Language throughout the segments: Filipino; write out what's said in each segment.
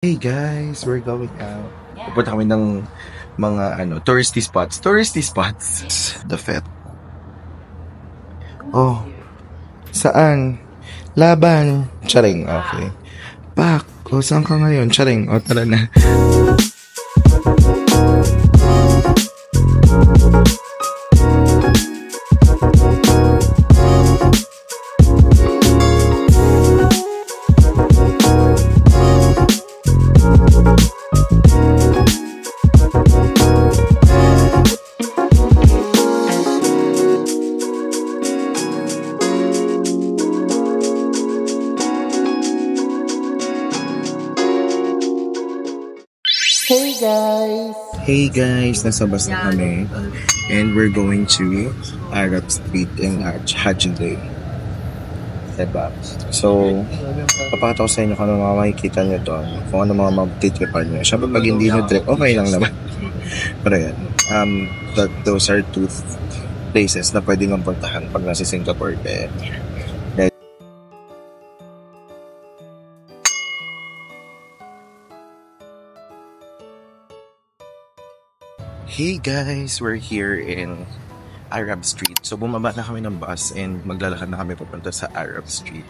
Hey guys, we're going out. Pupunta kami ng mga touristy spots. Touristy spots. The Fet. Oh, saan? Laban. Charing, okay. Pak, saan ka ngayon? Charing, tara na. Hey guys, nasa bus na kami and we're going to Arab Street in Haji Day. Diba? So, papakita ko sa inyo kung ano mga makikita nyo doon, kung ano mga mag-tripan nyo. Siyempre pag hindi nyo trip, okay lang naman. Pero yan, those are two places na pwede nga puntahan pag nasa Singapore. Hey guys, we're here in Arab Street. So bumaba na kami ng bus and maglalakad na kami papunta sa Arab Street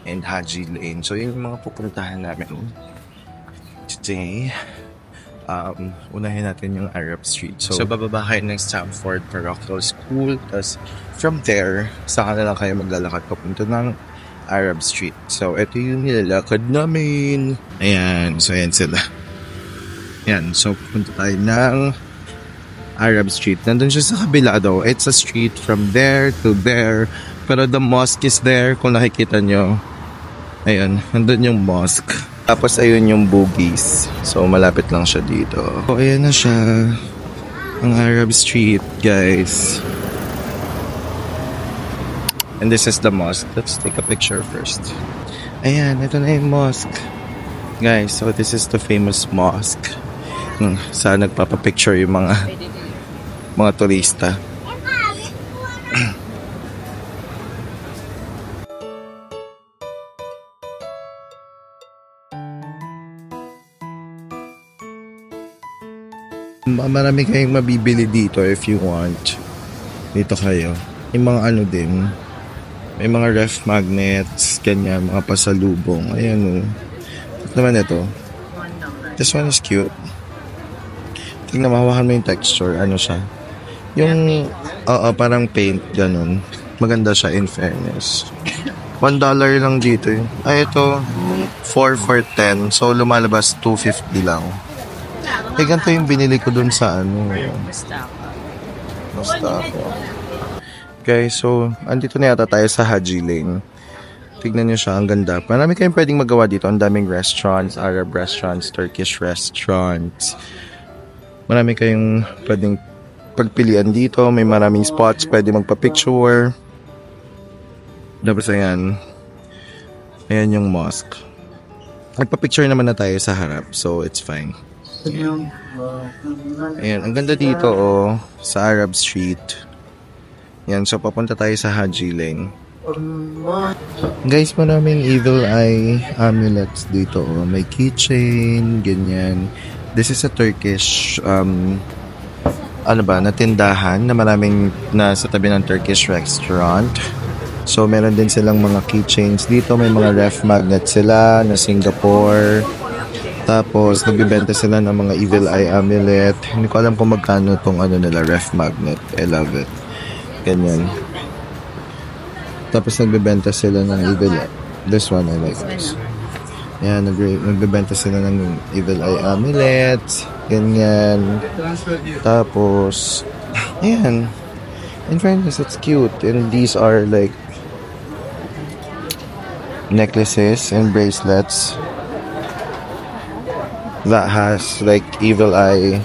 and Haji Lane. So yun yung mga pupuntahan namin today. Unahin natin yung Arab Street. So bababa kayo ng Stamford Parochial School. Tapos from there, saka na lang kayo maglalakad papunta ng Arab Street. So ito yung nilalakad namin. Ayan, so ayan sila. Ayan, so pupunta tayo ng Arab Street. Nandun siya sa kabila daw. It's a street from there to there. Pero the mosque is there. Kung nakikita nyo. Ayun. Nandun yung mosque. Tapos ayun yung Bugis. So malapit lang siya dito. So ayan na siya. Ang Arab Street, guys. And this is the mosque. Let's take a picture first. Ayan. Ito na yung mosque. Guys, so this is the famous mosque. Saan nagpapapicture yung mga turista. Marami kayong mabibili dito if you want. Dito kayo. Yung mga din. May mga ref magnets, ganyan, mga pasalubong. Ayan o. Ito naman ito. This one is cute. Tingnan, mahawakan mo yung texture. Ano siya? Yung, parang paint, ganun. Maganda siya in fairness. $1 lang dito eh. Ay, ito, 4 for 10. So, lumalabas 250 lang. Eh, ganito yung binili ko dun sa Basta ako. Guys, so, andito na yata tayo sa Haji Lane. Tignan nyo siya, ang ganda. Marami kayong pwedeng magawa dito. Ang daming restaurants, Arab restaurants, Turkish restaurants. Marami kayong pwedeng pagpilian dito. May maraming spots pwede magpa-picture. Tapos ayan. Ayan yung mosque. Nagpa-picture naman na tayo sa harap. So it's fine. Ayan. Ang ganda dito sa Arab Street. Ayan. So papunta tayo sa Haji Lane. Guys, maraming evil eye amulets dito. May keychain. Ganyan. This is a Turkish na tindahan na maraming nasa tabi ng Turkish restaurant. So meron din silang mga keychains dito, may mga ref magnet sila na Singapore. Tapos nagbebenta sila ng mga evil eye amulet. Hindi ko alam kung magkano tong nila ref magnet. I love it. Ganyan. Tapos nagbebenta sila ng evil eye. This one I like this. Yan, nagbebenta sila ng evil eye amulet. Ganyan. Tapos, ayan. In fairness, it's cute. And these are like necklaces and bracelets that has like evil eye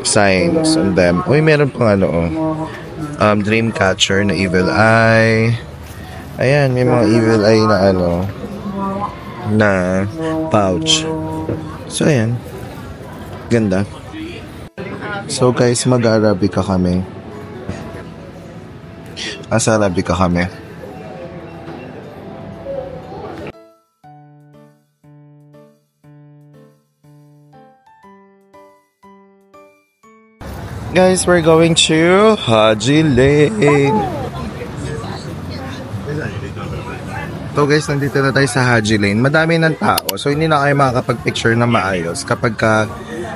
signs on them. Uy, meron pang dream catcher na evil eye. Ayan, may mga evil eye na na pouch. So, ayan. Ganda. So, guys, mag-Arabica kami. Sa Arabica kami. Guys, we're going to Haji Lane. So guys, nandito na tayo sa Haji Lane. Madami ng tao. So hindi na kayo makakapag-picture na maayos kapag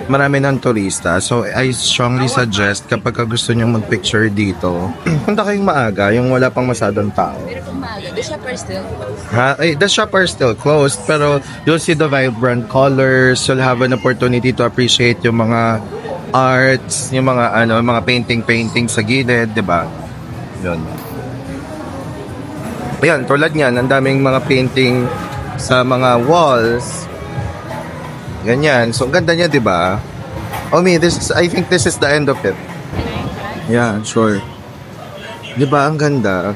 marami ng turista. So I strongly suggest kapag gusto nyo mag-picture dito, punta kayong maaga, yung wala pang masadong tao. Pero kung maaga, the shop are still closed. The shop are still closed, pero you'll see the vibrant colors. You'll have an opportunity to appreciate yung mga arts, yung mga painting sa gilid, 'di ba? 'Yun. Ayan, tulad niyan, ang daming mga painting sa mga walls. Ganyan. So, ang ganda niya, 'di ba? I think this is the end of it. Yeah, sure. 'Di ba ang ganda?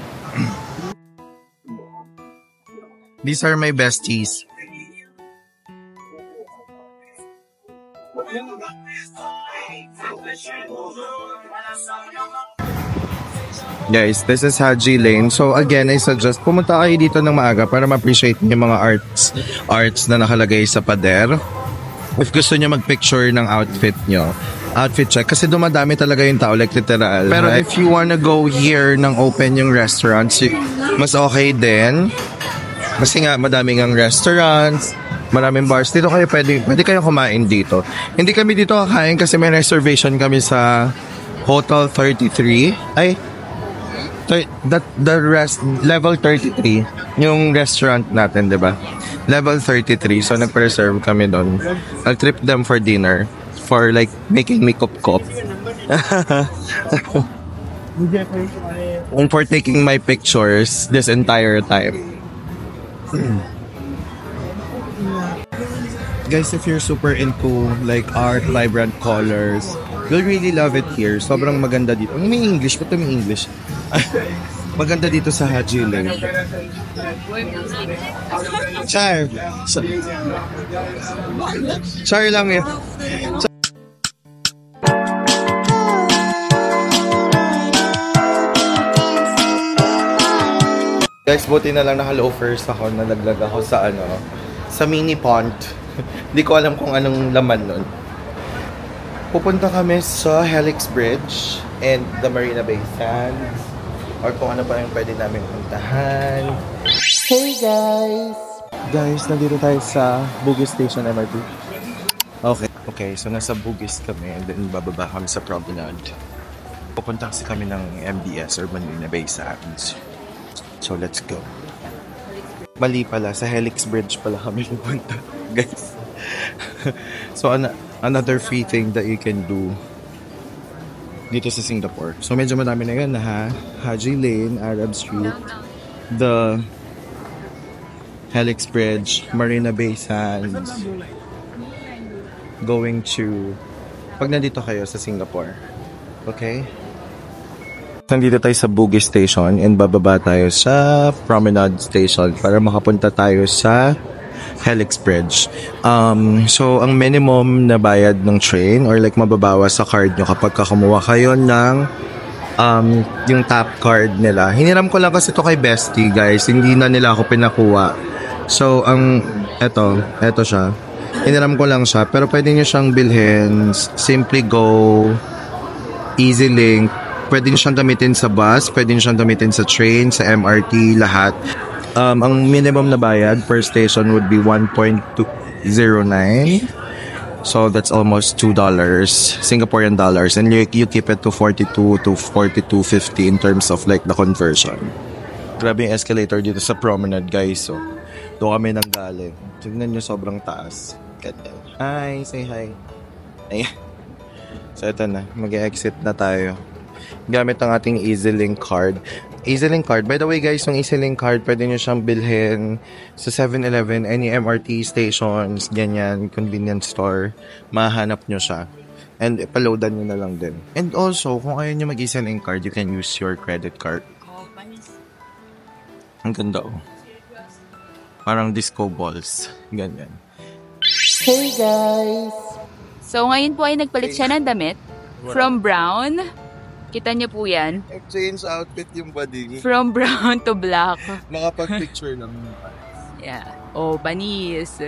These are my besties. Guys, this is Haji Lane. So again, I suggest pumunta kayo dito ng maaga para ma-appreciate niyo yung mga arts na nakalagay sa pader. If gusto niyo mag-picture ng outfit check. Kasi dumadami talaga yung tao, like literal. Pero if you wanna go here nang open yung restaurants, mas okay din. Kasi nga, madaming ang restaurants, maraming bars. Dito kayo pwede kayo kumain dito. Hindi kami dito kakain kasi may reservation kami sa Hotel 33. Level 33 yung restaurant natin, 'di ba? Level 33, so nagpa-reserve kami doon. I'll trip them for dinner for like making me kup-kup. And for taking my pictures this entire time. Guys, if you're super into like art, vibrant colors, you'll really love it here. Sobrang maganda dito. May English, ba't may English? Maganda dito sa Haji Lane. Char. Char lang yun. Guys, buti na lang naka-loafers ako, nalaglag ako sa sa mini pond. Hindi ko alam kung anong laman nun. Pupunta kami sa Helix Bridge and the Marina Bay Sands. Or kung ano pa yung pwede namin puntahan. Hey guys! Guys, nandito tayo sa Bugis Station MRT. Okay, so nasa Bugis kami and then bababa kami sa Promenade. Pupunta kasi kami ng MBS or Marina Bay Sands. So let's go. Mali pala, sa Helix Bridge pala kami pupunta. Guys. So another free thing that you can do dito sa Singapore. So medyo madami na yun na Haji Lane, Arab Street, the Helix Bridge, Marina Bay Sands, going to pag nandito kayo sa Singapore. Okay? Nandito tayo sa Bugis Station and bababa tayo sa Promenade Station para makapunta tayo sa Helix Bridge. So, ang minimum na bayad ng train or like mababawas sa card nyo kapag kumuha kayo ng yung tap card nila. Hiniram ko lang kasi ito kay Bestie, guys. Hindi na nila ako pinakuha. So, eto siya. Hiniram ko lang siya. Pero pwede nyo siyang bilhin. Simply Go, EasyLink. Pwede nyo siyang gamitin sa bus. Pwede nyo siyang gamitin sa train, sa MRT, lahat. Ang minimum na bayad per station would be 1.209. So that's almost $2 Singaporean dollars, and you keep it to 42 to 42.50 in terms of like the conversion. Grabe yung escalator dito sa Promenade, guys. So doon kami nang galing. Tignan nyo, sobrang taas. Hi, say hi. Ayan. So ito na, mag-exit na tayo gamit ang ating EasyLink card. EasyLink card. By the way, guys, yung EasyLink card, pwede nyo siyang bilhin sa 7-Eleven, any MRT stations, ganyan, convenience store. Mahanap nyo siya. And paloadan nyo na lang din. And also, kung ayaw nyo mag-EasyLink card, you can use your credit card. Ang ganda, oh. Parang disco balls. Ganyan. Hey, guys! So, ngayon po ay nagpalit siya ng damit. From brown. Kita niyo po yan. Change outfit yung body. From brown to black. Makapag-picture lang. Yeah. Oh, banis.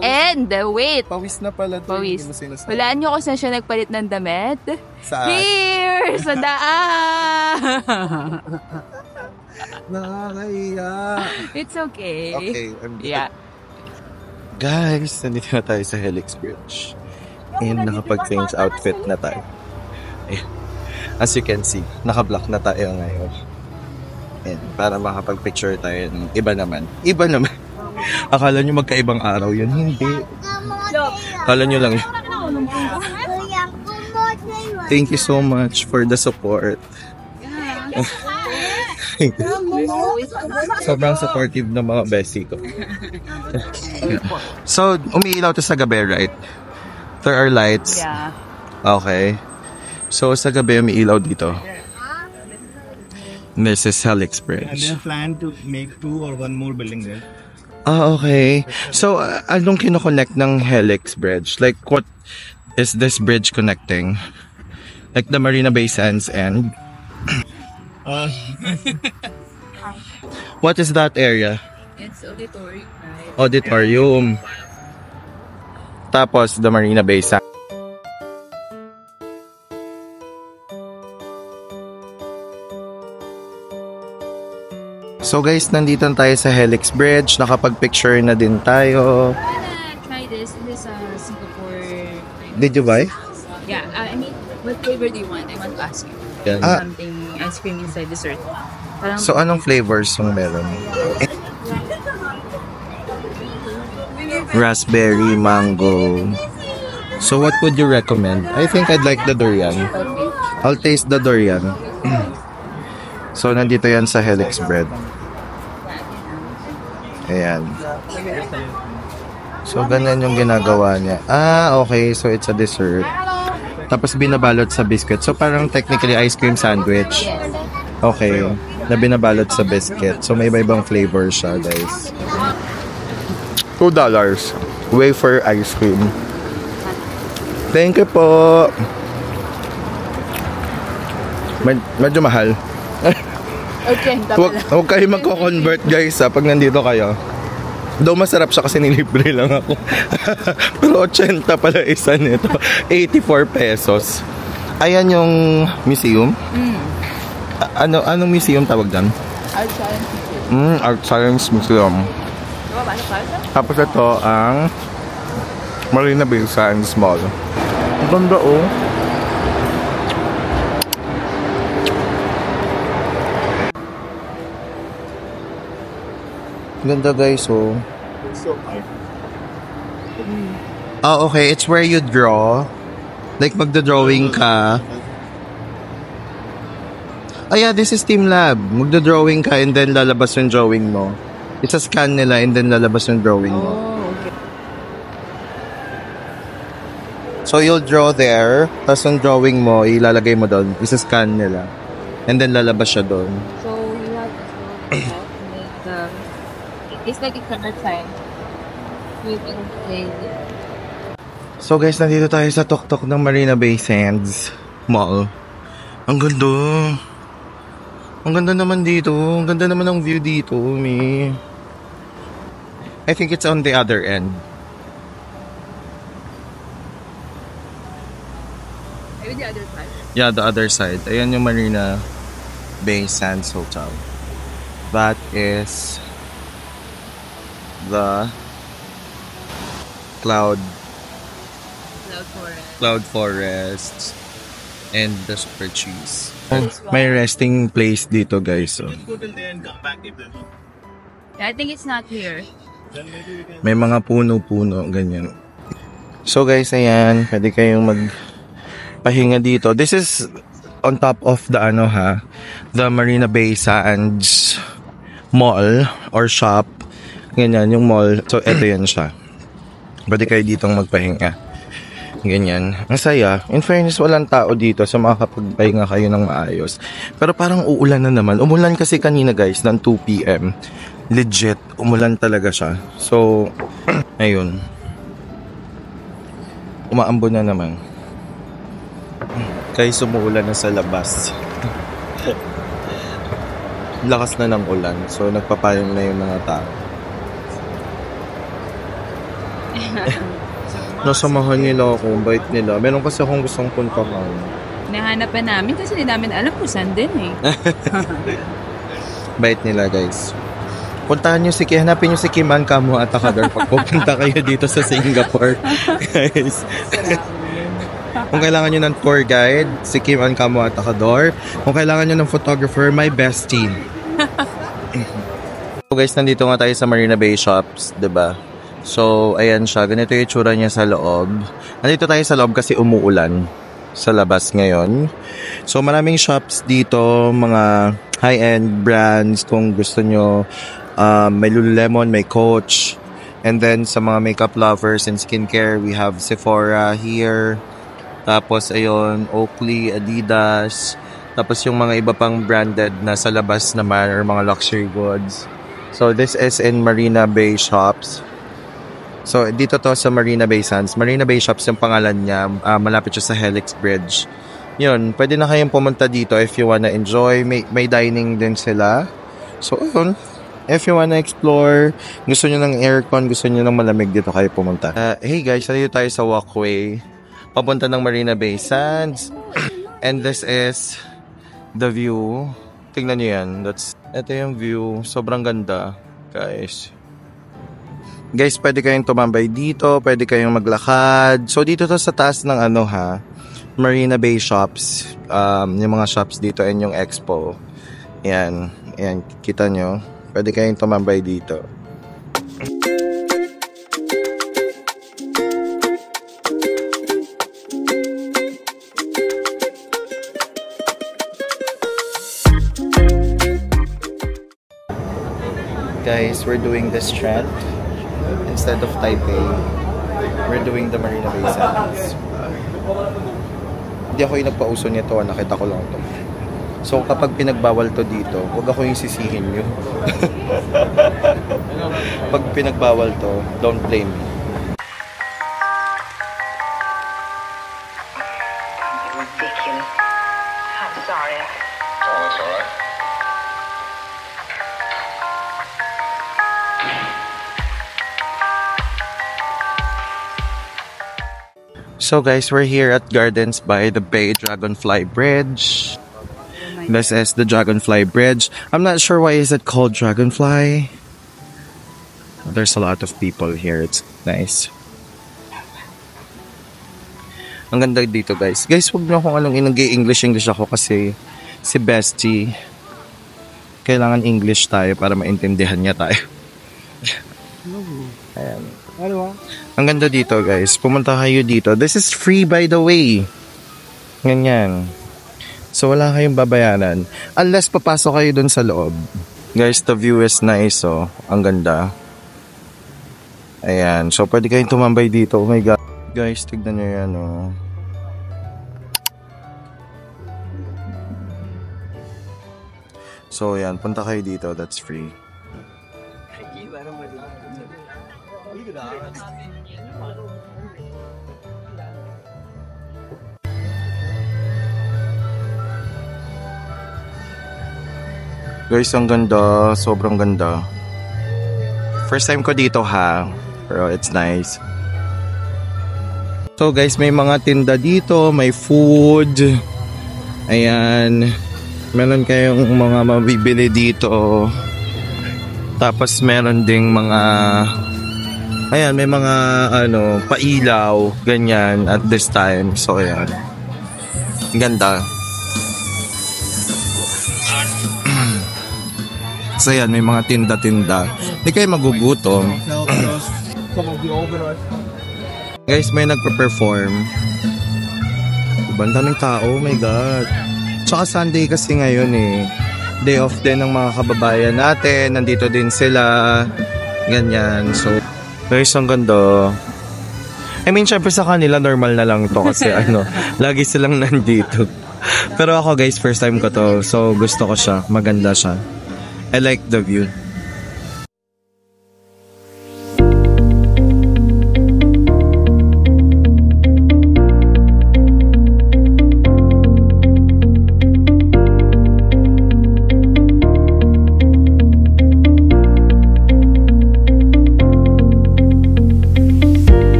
And, wait. Pawis na pala. Pawis. Hulaan nyo kung saan siya nagpalit ng damit. Saan? Here! Sa daan! Nakakaiya. It's okay. Okay, I'm good. Yeah. Guys, nandito na tayo sa Helix Bridge. And nakapag-change outfit na tayo. Ayan. As you can see, naka-black na tayo ngayon. And para makapag-picture tayo ng iba naman. Iba naman. Akala nyo magkaibang araw yun. Hindi. Akala nyo lang yun. Thank you so much for the support. Sobrang supportive ng mga bestie ko. So, umiilaw to sa gabi, right? There are lights. Yeah. Okay. So, sa gabi umiilaw dito. This is Helix And Bridge. they plan to make 2 or 1 more building there. Ah, okay. So, anong kinoconnect ng Helix Bridge? Like, what is this bridge connecting? Like the Marina Bay Sands and... What is that area? It's auditorium, right? Auditorium. Tapos, the Marina Bay Sands. So guys, nandito tayo sa Helix Bridge. Nakapag-picture na din tayo. Try this. This is Singapore. Did you buy? Yeah, I mean, what flavor do you want? I want to ask you. Yan. Something ice cream inside dessert. Parang, So anong flavors yung meron? Raspberry, mango. So what would you recommend? I think I'd like the durian. I'll taste the durian. So nandito yan sa Helix Bread. Ayan. So ganyan yung ginagawa niya. Ah, okay. So it's a dessert. Tapos binabalot sa biscuit. So parang technically ice cream sandwich. Okay. Na binabalot sa biscuit. So may iba-ibang flavor siya, guys. $2. Wafer ice cream. Thank you po. Medyo mahal. okay, Huwag kayo magko-convert, guys, pag nandito kayo. Though masarap siya kasi nilibre lang ako. Pero 80 pala isa nito. 84 pesos. Ayan yung museum. Anong museum tawag dyan? Art Science Museum. Art Science Museum. Tapos ito ang Marina Bay Sands Mall. Ang ganda, oh. Ganda, guys, oh. Ah, okay. It's where you draw. Like, magda-drawing ka. Ah, yeah, this is Team Lab. Magda-drawing ka and then lalabas yung drawing mo. It's a scan nila and then lalabas yung drawing mo. Oh, okay. So, you'll draw there. Tapos yung drawing mo, ilalagay mo doon. Isa-scan nila. And then lalabas siya doon. So, you have to make the... It's like a art sign. So guys, nandito tayo sa tuktok ng Marina Bay Sands Mall. Ang ganda. Ang ganda naman dito. Ang ganda naman ng view dito, me. I think it's on the other end. Maybe the other side. Yeah, the other side. Ayan yung Marina Bay Sands Hotel. That is the Cloud Forest and the Super Cheese. May resting place dito, guys. So, Go till there and come back if there's no. I think it's not here. Then maybe we can. may mga puno-puno, ganyan. So guys, ayan, pwede kayong magpahinga dito. This is on top of the the Marina Bay Sands Mall or shop. Ganyan, yung mall. So, eto yan siya. Pwede kayo ditong magpahinga. Ganyan. Ang saya. In fairness, walang tao dito so makakapagpahinga kayo ng maayos. Pero parang uulan na naman. Umulan kasi kanina, guys, ng 2 p.m. Legit. Umulan talaga siya. So, ayun. Umaambon na naman. Guys, umuulan na sa labas. Lakas na ng ulan. So, nagpapayong na yung mga tao. Nasamahan nila ako, bait nila. Meron kasi akong gustong puntahan. Nahanap pa namin kasi hindi namin alam kung saan din eh. Bait nila, guys. Puntahan nyo hanapin nyo si Kiman Kamu at Takador pag pupunta kayo dito sa Singapore. Guys. Kung kailangan nyo ng tour guide, si Kiman Kamu at Takador. Kung kailangan nyo ng photographer, my bestie. So guys, nandito nga tayo sa Marina Bay Shops, 'di ba? So, ayan siya. Ganito yung itsura niya sa loob. Nandito tayo sa loob kasi umuulan sa labas ngayon. So, maraming shops dito, mga high-end brands kung gusto nyo. May Lululemon, may Coach. And then, sa mga makeup lovers and skincare, we have Sephora here. Tapos, ayun, Oakley, Adidas. Tapos, yung mga iba pang branded na sa labas naman or mga luxury goods. So, this is in Marina Bay Shops. So, dito to sa Marina Bay Sands. Marina Bay Shops yung pangalan niya. Malapit siya sa Helix Bridge. Yun, pwede na kayong pumunta dito if you wanna enjoy. May dining din sila. So, yun. If you wanna explore, gusto nyo ng aircon, gusto nyo ng malamig, dito kayo pumunta. Hey guys, dito tayo sa walkway. Papunta ng Marina Bay Sands. And this is the view. Tingnan nyo yan. Ito yung view. Sobrang ganda, guys. Guys, pwede kayong tumambay dito, pwede kayong maglakad. So, dito to sa taas ng Marina Bay Shops. Yung mga shops dito and yung expo. Yan, kita nyo. Pwede kayong tumambay dito. Guys, we're doing this trend. Instead of Taipei, we're doing the Marina Bay Sands. Hindi ako yung nagpauso nito, nakita ko lang ito. So kapag pinagbawal to dito, huwag ako yung sisihin nyo. Pag pinagbawal to, don't blame me. Ridiculous. I'm sorry. Oh, that's all right. So guys, we're here at Gardens by the Bay Dragonfly Bridge. This is the Dragonfly Bridge. I'm not sure why is it called Dragonfly. There's a lot of people here. It's nice. Ang ganda dito guys. Guys, huwag na akong English ako kasi si Bestie. Kailangan English tayo para maintindihan niya tayo. Ayan. Ang ganda dito guys. Pumunta kayo dito. This is free by the way. Ganyan. So wala kayong babayaran. Unless papasok kayo dun sa loob. Guys, the view is nice oh. Ang ganda. Ayan. So pwede kayong tumambay dito. Oh my God. Guys, tignan nyo yan oh. So yan. Punta kayo dito. That's free. Guys, ang ganda. Sobrang ganda. First time ko dito ha. Pero it's nice. So guys, may mga tinda dito. May food. Ayan. Meron kayong mga mabibili dito. Tapos meron ding mga... Ayan, may mga pailaw. Ganyan at this time. So ayan. Ganda. So yan, may mga tinda-tinda. Hindi kayo magugutom. Guys, may nagpa-perform. Ang daming tao, oh my God. Tsaka Sunday kasi ngayon eh. Day off din ng mga kababayan natin. Nandito din sila. Ganyan. So, guys, ang ganda. I mean, syempre sa kanila, normal na lang to kasi lagi silang nandito. Pero ako guys, first time ko to. So, gusto ko siya. Maganda siya. I like the view.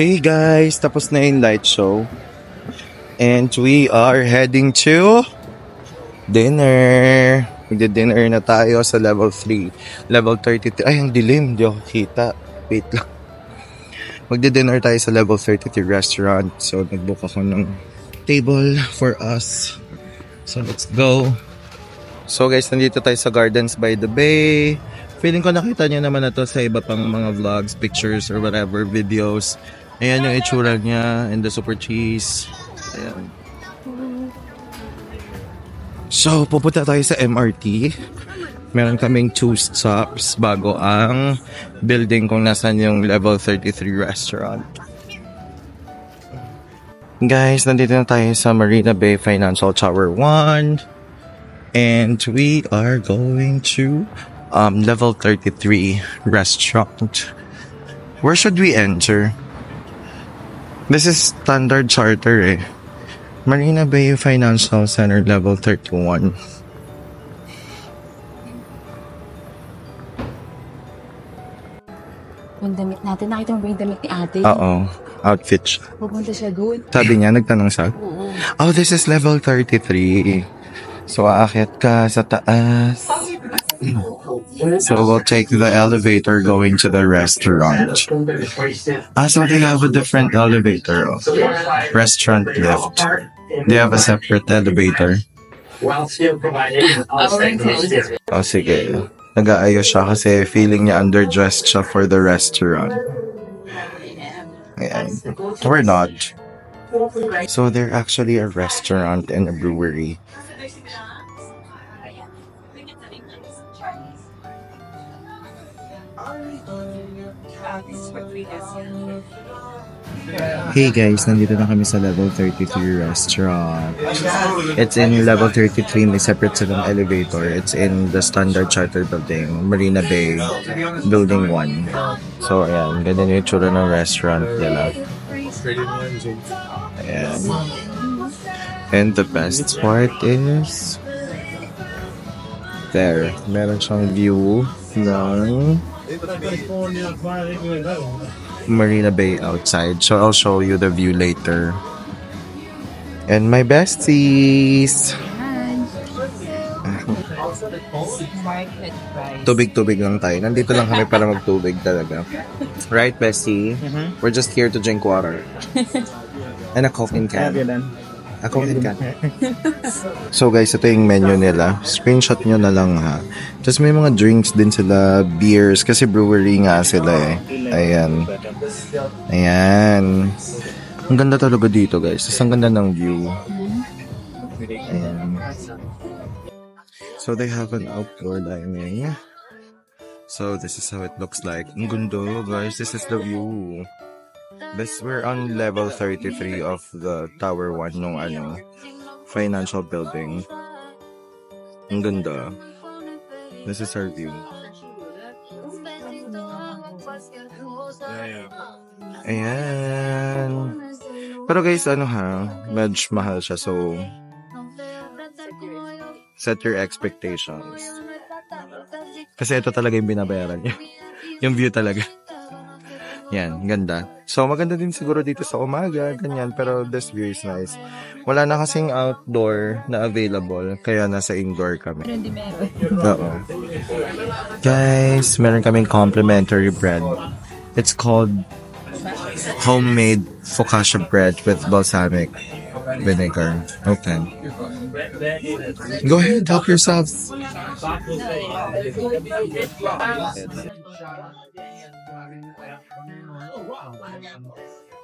Hey guys, tapos na yung light show. And we are heading to dinner. Magdi-dinner na tayo sa level 3. Level 33. Ay, ang dilim. Hindi ako kita. Wait lang. Magdi-dinner tayo sa level 33 restaurant. So, nag-book ako ng table for us. So, let's go. So guys, nandito tayo sa Gardens by the Bay. Feeling ko nakita nyo naman na to sa iba pang mga vlogs, pictures, or whatever, videos. Ayan yung itsura niya and the super cheese. Ayan. So, pupunta tayo sa MRT. Meron kaming 2 stops bago ang building kung nasan yung level 33 restaurant. Guys, nandito na tayo sa Marina Bay Financial Tower 1. And we are going to level 33 restaurant. Where should we enter? This is Standard Charter eh. Marina Bay Financial Center level 31. Yung damit natin, nakita mo ba yung damit ni ate? Oo, outfit siya. Pupunta siya doon. Sabi niya, nagtanong siya. Oo. Oh, this is level 33. So, aakyat ka sa taas. So, we'll take the elevator going to the restaurant. So they have a different elevator. Restaurant lift. They have a separate elevator. Oh, sige. Nag-aayos siya kasi feeling niya underdressed siya for the restaurant. Ayan. We're not. So, they're actually a restaurant and a brewery. Hey guys, nandito na kami sa level 33 restaurant. It's in level 33, may separate silang elevator. It's in the Standard Charter building, Marina Bay, building 1. So ayan, ganyan yung itsura ng restaurant nila. Ayan. And the best part is there. Meron siyang view ng Marina Bay outside. So I'll show you the view later. And my besties. Tubig-tubig lang tayo. Nandito lang kami para magtubig talaga. Right, bestie? We're just here to drink water. And a Coke in can. A Coke in can. So guys, ito yung menu nila. Screenshot nyo na lang ha. Tapos may mga drinks din sila, beers, kasi brewery nga sila eh. Ayan. Ayan. Ang ganda talaga dito guys. Tapos ang ganda ng view. Ayan. So they have an outdoor dining. So this is how it looks like. Ang ganda guys. This is the view. We're on level 33 of the Tower 1 nung financial building. Ang ganda. This is our view. Ayan. Pero guys, medyo mahal siya. So, set your expectations. Kasi ito talaga yung binabayaran niya. Yung view talaga. Yan, ganda. So, maganda din siguro dito sa umaga, ganyan. Pero this view is nice. Wala na kasing outdoor na available. Kaya nasa indoor kami. Pero hindi meron. Oo. Guys, meron kaming complimentary bread. It's called homemade focaccia bread with balsamic vinegar. Okay. Go ahead, help yourself.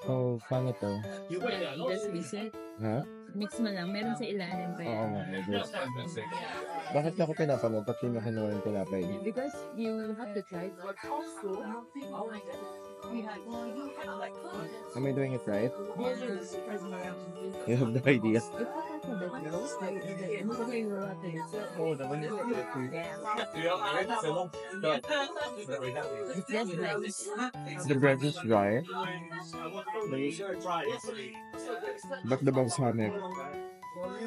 Oh, paano to? Just visit. Ha? Mix mo lang. Meron sa ilalim pa Oo yan. nga. Bakit na ako pinapanood? Ba't yung nakinuha yung tinapay? Because you have to try it. Am I doing it right? You have no idea. The bread is dry. But the balsamic.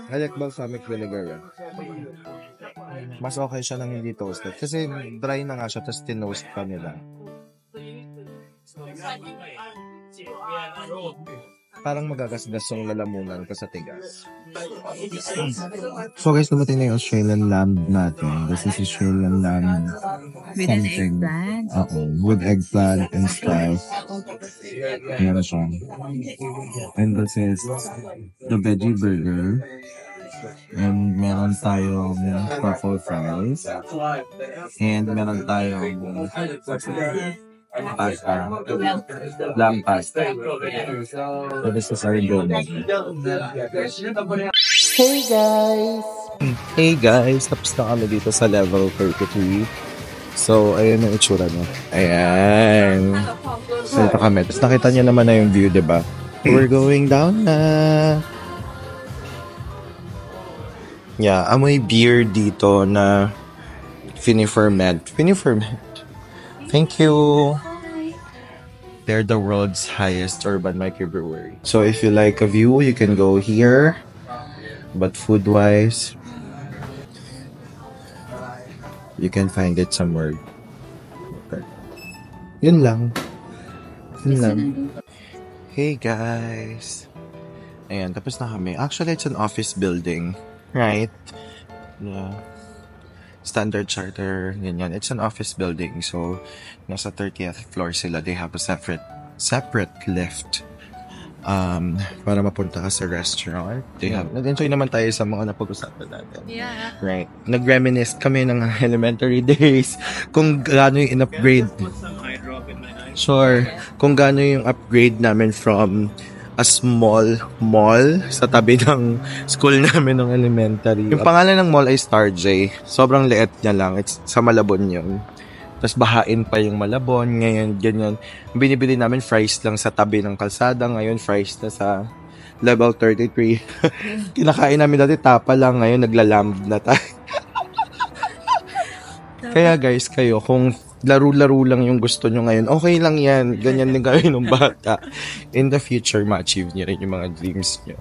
I like balsamic vinegar. Mas okay siya nang hindi toasted. Kasi dry na nga siya, tapos tinoast pa nila. Parang magagasgas yung lalamunan ko sa tigas. So guys, dumating na yung Australian lamb natin. This is Australian lamb. With an eggplant. With eggplant and stuff. Meron siya. And this is the veggie burger. And meron tayong truffle fries. And meron tayong pasta. Lamb pasta. So this is our donut. Hey guys! Hey guys! Tapos na kami dito sa level 33. So, ayun ang itsura niya. Ayan. So, ito kami. Tapos nakita niyo naman na yung view, diba? We're going down na. Yeah, amoy beer dito na finiferment. Thank you. They're the world's highest urban microbrewery. So if you like a view, you can go here. But food-wise, you can find it somewhere. Okay. Yun lang. Hey guys. Ayan, tapos na kami. Actually, it's an office building. Right? Yeah. Standard Charter, ganyan. It's an office building. So, nasa 30th floor sila. They have a separate lift para mapunta ka sa restaurant. They have, nag-enjoy naman tayo sa mga napag-usapan natin. Yeah. Right. Nag-reminisce kami ng elementary days kung gaano yung in-upgrade. Sure. Kung gaano yung upgrade namin from a small mall sa tabi ng school namin ng elementary. Yung pangalan ng mall ay Star J. Sobrang liit niya lang. It's sa Malabon yun. Tapos bahain pa yung Malabon. Ngayon, ganyan. Binibili namin fries lang sa tabi ng kalsada. Ngayon, fries na sa level 33. Kinakain namin dati tapa lang. Ngayon, naglalamb na tayo. Kaya guys, kayo, kung laro-laro lang yung gusto nyo ngayon, okay lang yan. Ganyan din kayo nung bata. In the future, ma-achieve nyo rin yung mga dreams nyo.